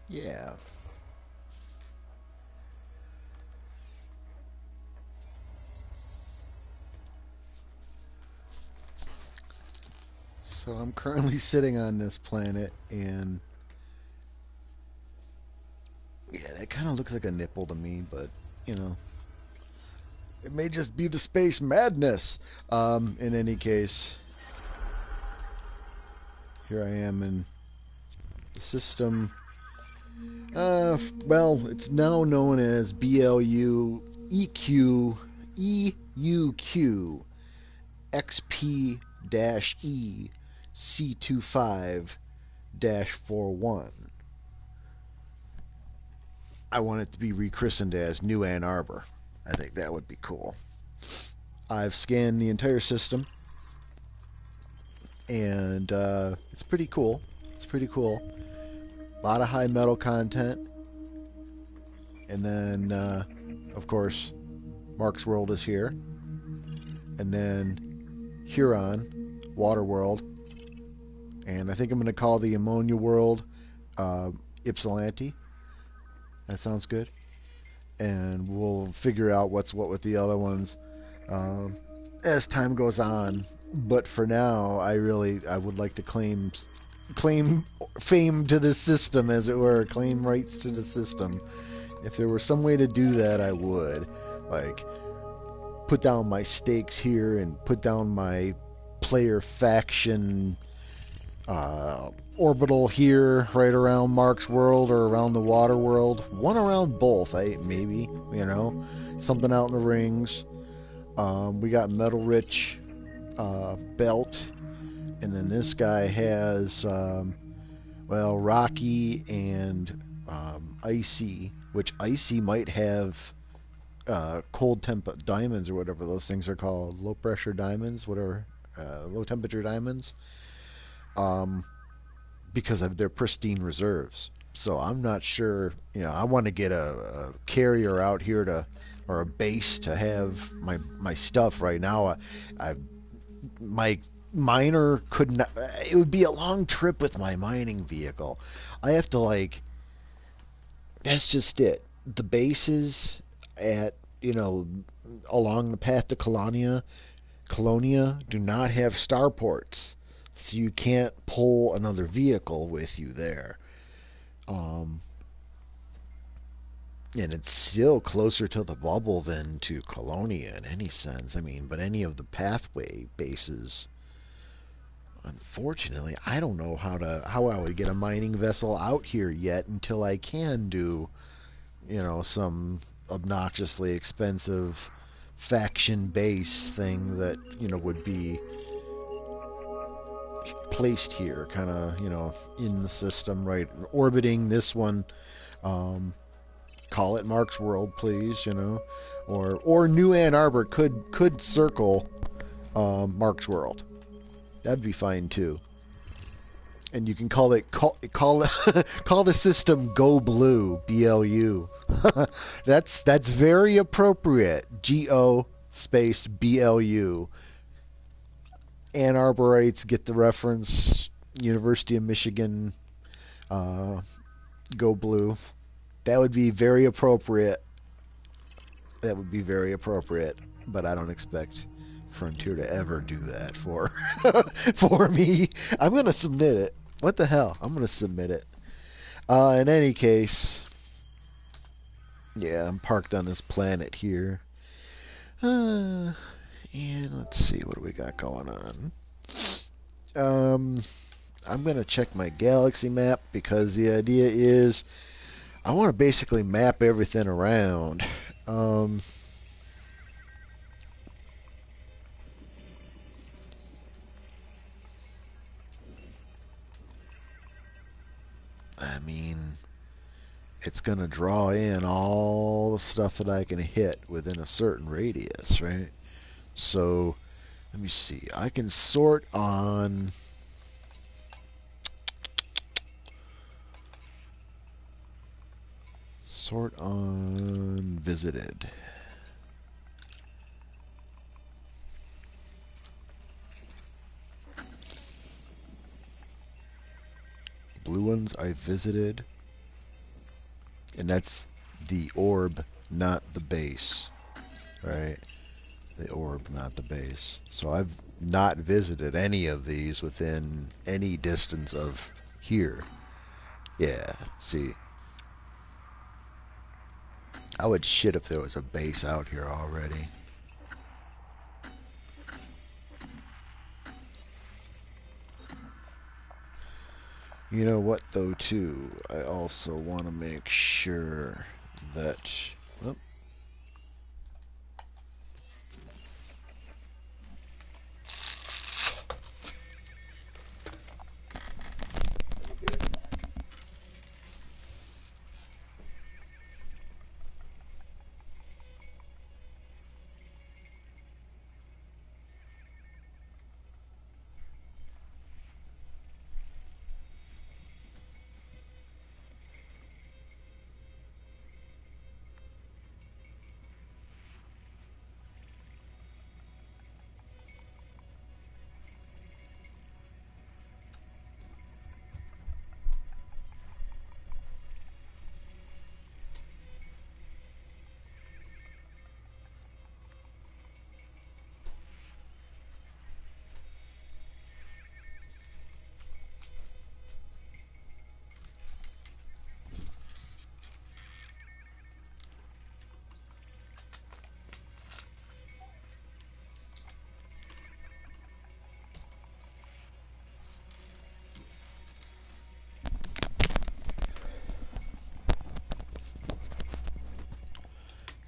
Yeah. So I'm currently sitting on this planet, and yeah, that kind of looks like a nipple to me, but you know, it may just be the space madness. In any case, here I am in the system. Well, it's now known as BLU EQ EUQ XP E C25 41. I want it to be rechristened as New Ann Arbor. I think that would be cool. I've scanned the entire system, and it's pretty cool. It's pretty cool. A lot of high metal content, and then, of course, Mark's World is here, and then Huron, Water World, and I think I'm going to call the Ammonia World uh, Ypsilanti. That sounds good. And we'll figure out what's what with the other ones um, as time goes on. But for now, I would like to claim fame to this system, as it were, claim rights to the system. If there were some way to do that, I would. Like, put down my stakes here and put down my player faction orbital here, right around Mark's world or around the water world. One around both, maybe, something out in the rings. We got Metal Rich Belt, and then this guy has, well, Rocky and Icy, which Icy might have cold temp diamonds or whatever those things are called, low pressure diamonds, whatever, low temperature diamonds, um, because of their pristine reserves. So I'm not sure. I want to get a carrier out here to, or a base to have my stuff. Right now, I my miner could not. It would be a long trip with my mining vehicle. I have to like. That's just it. The bases at along the path to Colonia do not have starports, so you can't pull another vehicle with you there. Um, and it's still closer to the bubble than to Colonia in any sense. I mean, but any of the pathway bases, unfortunately, I don't know how I would get a mining vessel out here yet until I can do, some obnoxiously expensive faction base thing that, would be placed here, kind of, in the system, right, orbiting this one. Um, Call it Mark's World, please, or New Ann Arbor could circle Mark's World. That'd be fine too. And you can call the system Go Blue, BLU. That's very appropriate. GO space BLU. Ann Arborites get the reference. University of Michigan, uh, Go Blue. That would be very appropriate. That would be very appropriate. But I don't expect Frontier to ever do that for for me. I'm gonna submit it. What the hell? I'm gonna submit it. In any case, yeah, I'm parked on this planet here. And let's see, what do we got going on? Um, I'm gonna check my galaxy map because the idea is I want to basically map everything around. Um, I mean, it's going to draw in all the stuff that I can hit within a certain radius, right? So, let me see. I can sort on visited. Blue ones I visited. And that's the orb, not the base, right? The orb, not the base. So I've not visited any of these within any distance of here. Yeah, see. I would shit if there was a base out here already. You know what, though, too? I also want to make sure that... Oh.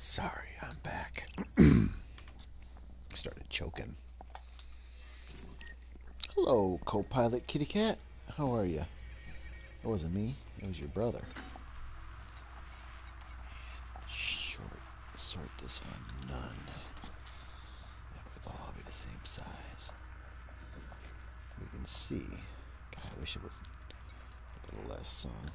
Sorry, I'm back. Started choking. Hello, co-pilot Kitty Cat. How are you? That wasn't me. It was your brother. Sort this on none. That way they'll all be the same size. We can see. God, I wish it was a little less song.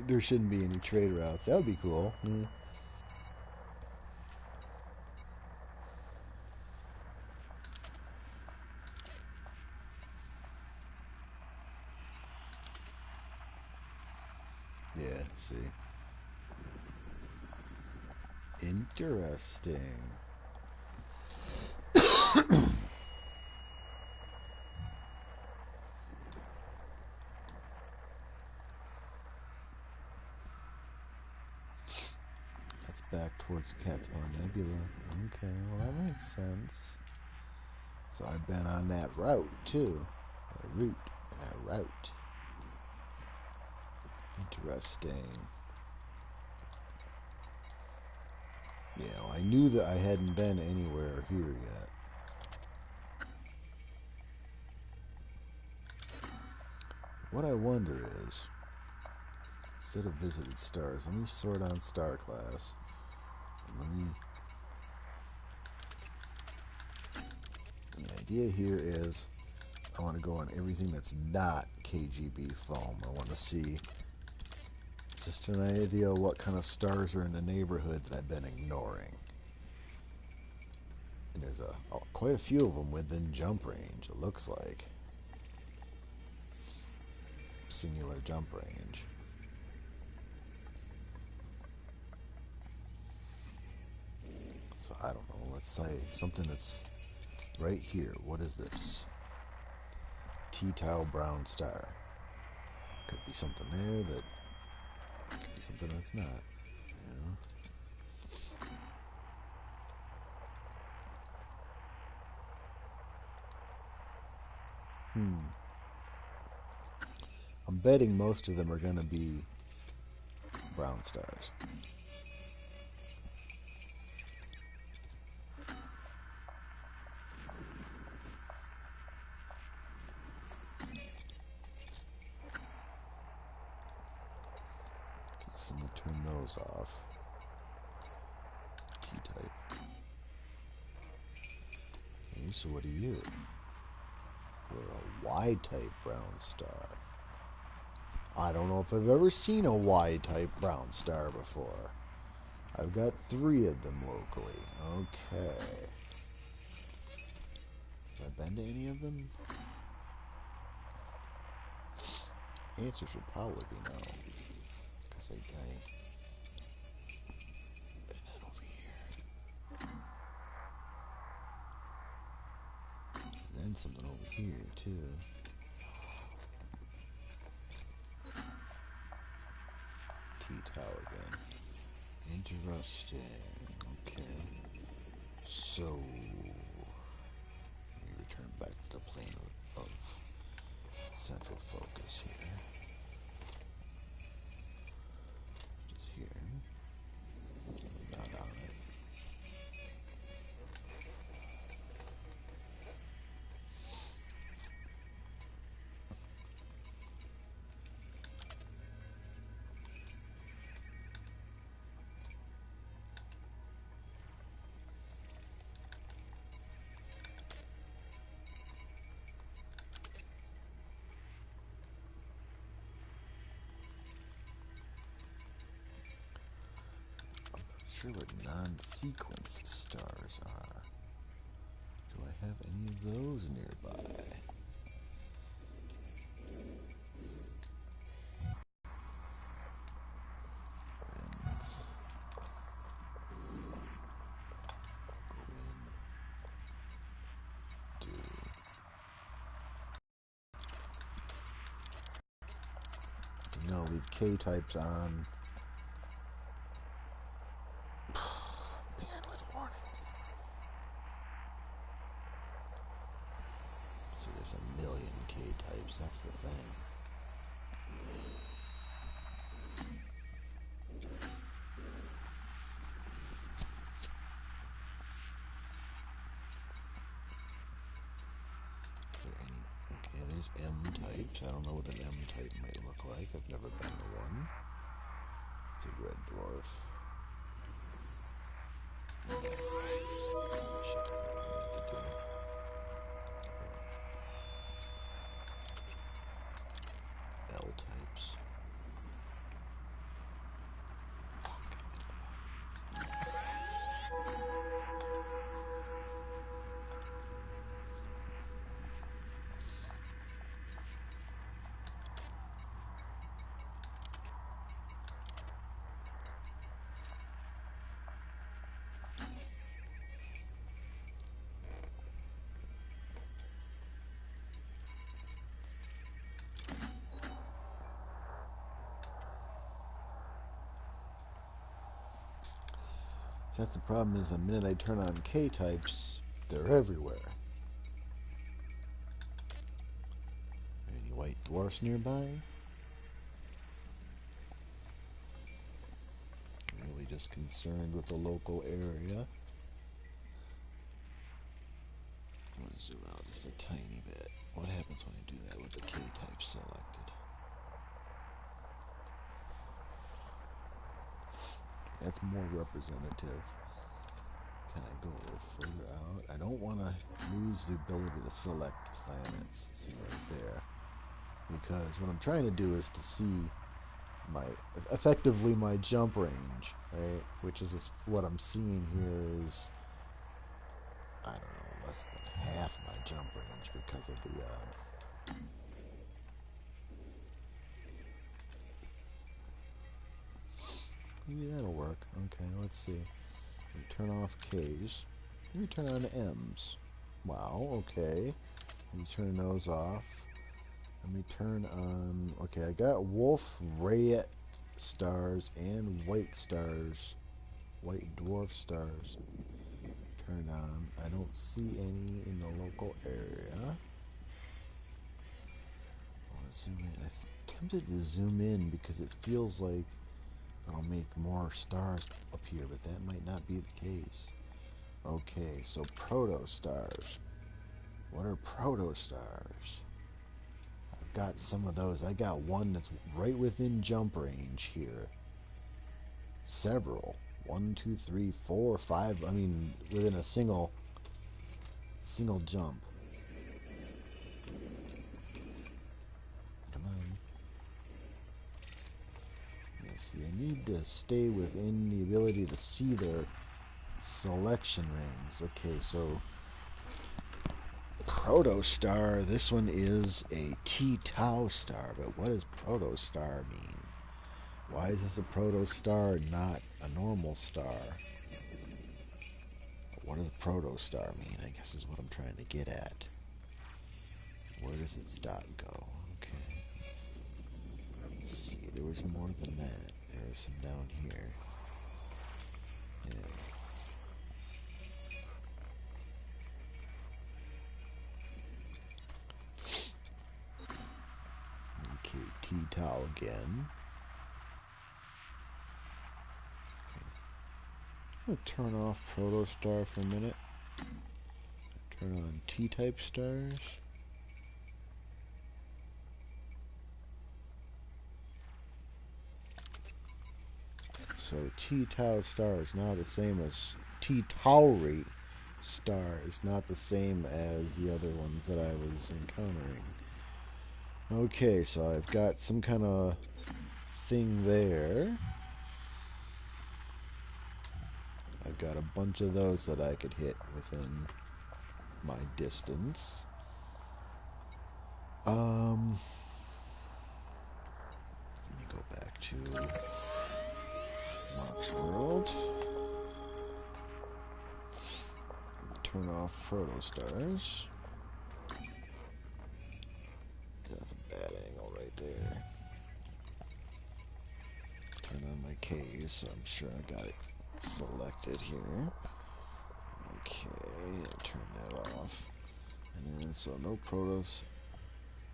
There shouldn't be any trade routes. That would be cool. Yeah, see. Interesting. That's back towards the Cat's Paw Nebula. Okay, well that makes sense. So I've been on that route too. That route. Interesting. Yeah, well, I knew that I hadn't been anywhere here yet. What I wonder is, instead of visited stars, let me sort on star class. And the idea here is I want to go on everything that's not KGB foam. I want to see just an idea of what kind of stars are in the neighborhood that I've been ignoring. And there's quite a few of them within jump range, it looks like. Singular jump range. So I don't know, let's say something that's right here. What is this? T-Tau brown star. Could be something there that could be something that's not. You know? I'm betting most of them are going to be brown stars. Okay, so I'm going to turn those off. T-type. Okay, so what are you? You're a Y-type brown star. I don't know if I've ever seen a Y-type brown star before. I've got 3 of them locally. Okay. Have I been to any of them? Answer should probably be no. Because say tight. And then over here. And then something over here, too. T-tower again. Interesting. Okay. So, we return back to the plane of central focus here. Just here. Not on it. Sure what non-sequence stars are. Do I have any of those nearby? Let's go in. No, leave K-types on. Bandwidth warning. See, there's a million K-types, that's the thing. Okay, there's M-types. I don't know what an M-type might look like. I've never been to one. It's a red dwarf. Shit, that's not what I meant to do. L-types. So that's the problem, is the minute I turn on K-types, they're everywhere. Any white dwarfs nearby? Really just concerned with the local area. I'm going to zoom out just a tiny bit. What happens when I do that with the K-type selected? That's more representative. Can I go a little further out? I don't want to lose the ability to select planets. See right there. Because what I'm trying to do is to see effectively my jump range, right? Which is what I'm seeing here is, I don't know, less than half my jump range because of the maybe that'll work. Okay, let's see. We turn off K's. We turn on M's. Wow, okay. We turn those off. Let me turn on... Okay, I got wolf, red stars, and white stars. White dwarf stars. Turned on. I don't see any in the local area. I want to zoom in. I'm tempted to zoom in because it feels like that'll make more stars appear, but that might not be the case. Okay, so protostars. What are protostars? I've got some of those. I got one that's right within jump range here. Several. 1, 2, 3, 4, 5. I mean, within a single jump. Come on. Let's see. I need to stay within the ability to see their selection rings. Okay, so protostar. This one is a T-tau star, but what does protostar mean? Why is this a proto-star, not a normal star? What does proto-star mean, I guess is what I'm trying to get at. Where does its dot go? Okay. Let's see, there was more than that. There was some down here. Yeah. Okay, T-Tau again. I'm going to turn off Protostar for a minute. Turn on T-type stars. So T-Tau star is not the same as T-Tauri star is not the same as the other ones that I was encountering. Okay, so I've got some kind of thing there. I've got a bunch of those that I could hit within my distance. Let me go back to Marque's world. Turn off protostars. That's a bad angle right there. Turn on my K's, so I'm sure I got it selected here. Okay, turn that off. And then, so no protos.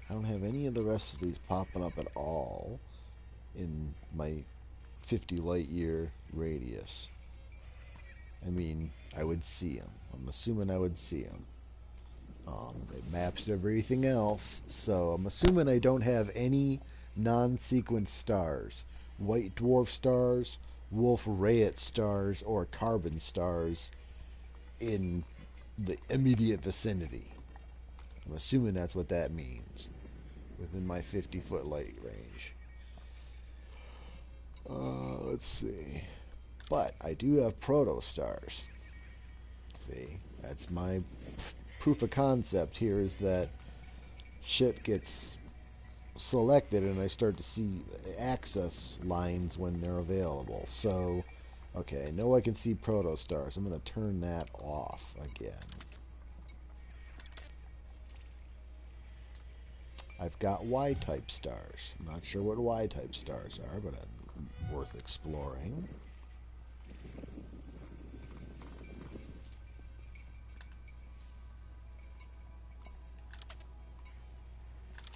I don't have any of the rest of these popping up at all in my 50 light year radius. I mean, I would see them. I'm assuming I would see them. It maps everything else, so I'm assuming I don't have any non-sequence stars. White dwarf stars, Wolf-Rayet stars, or carbon stars in the immediate vicinity. I'm assuming that's what that means within my 50-foot light range. Let's see. But I do have protostars. See, that's my proof of concept here, is that shit gets selected and I start to see access lines when they're available. So, okay, I know I can see protostars. I'm going to turn that off again. I've got Y-type stars. I'm not sure what Y-type stars are, but worth exploring.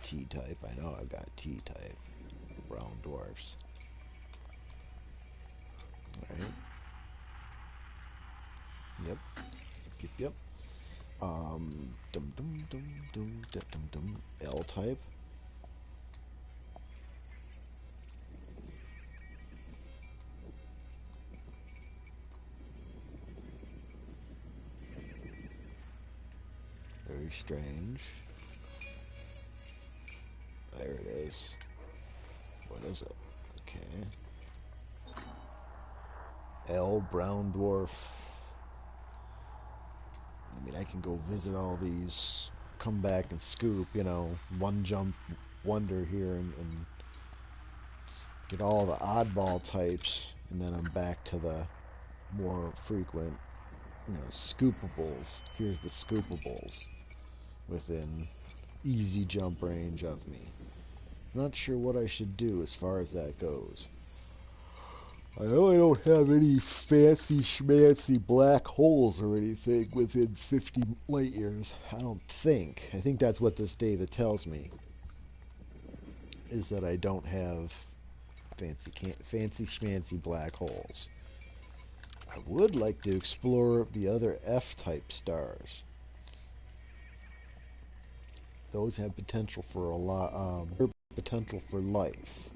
T-type. I know I've got T-type. Brown dwarfs. Alright. Yep. Yep. L-type. Very strange. There it is. What is it? Okay. L, brown dwarf. I mean, I can go visit all these, come back and scoop, you know, one jump wonder here and get all the oddball types, and then I'm back to the more frequent, you know, scoopables. Here's the scoopables within easy jump range of me. Not sure what I should do as far as that goes. I know I don't have any fancy schmancy black holes or anything within 50 light years. I don't think. I think that's what this data tells me, is that I don't have fancy schmancy black holes. I would like to explore the other F-type stars. Those have potential for a lot, potential for life.